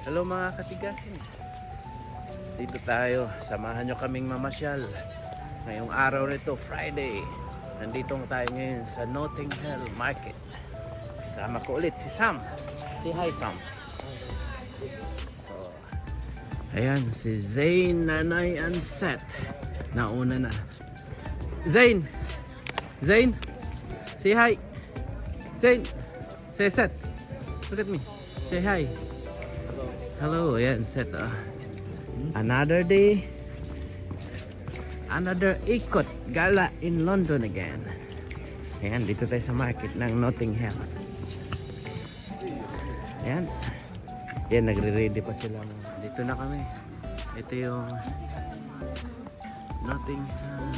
Hello mga katigasin. Dito tayo. Samahan nyo kaming mamasyal. Ngayong araw nito, Friday. Nandito tayo ngayon sa Notting Hill Market. Kasama ko ulit si Sam. Say hi, Sam. So, ayan, si Zayn, Nanay, and Seth. Nauna na. Zayn! Zayn! Say hi! Zayn! Say Seth! Look at me. Say hi. Hello, ayan, Seth. Another day. Another ikot gala in London again. Ayan, dito tayo sa market ng Notting Hill. Ayan. Ayan, nagre-ready pa sila. Dito na kami. Ito yung Notting Hill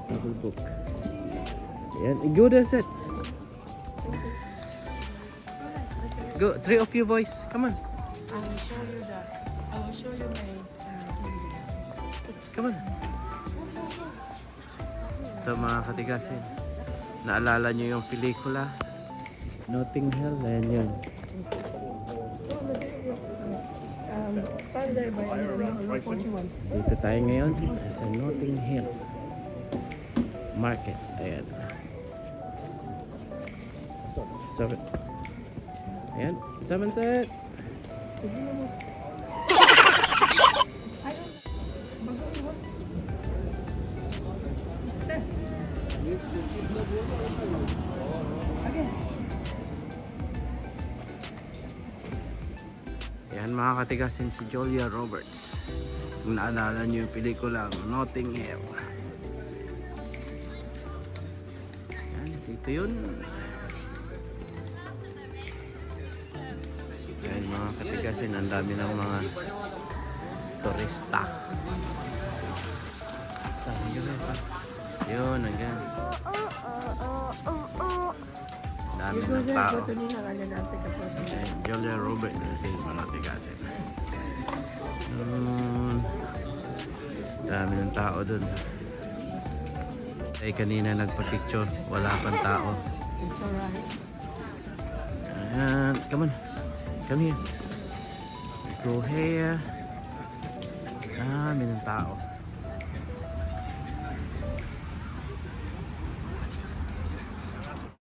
Bible book. Ayan, go there, Seth. Go, three of you boys. Come on. I will show you that. I will show you my Come on. Ito mga katigasin. Naalala nyo yung pelikula? Notting Hill. Ayan yun. Stand there by 41. Dito tayo ngayon sa Notting Hill Market. Ayan. So, ayan. Samanset. Ayan mga katigasin, si Julia Roberts. Kung naalala nyo yung pelikulang Notting Hill. Ayan, dito yun. Ayan mga katigasin, ang dami ng mga turista. Saan yun? Yun, hanggang. Dami ng tao. Ayan, Julia Roberts kasi mga katigasin. Dami ng tao dun. Ay kanina nagpa-picture, wala pang tao. It's alright. Ayan, come on. Come here. Go here. Dami ng tao.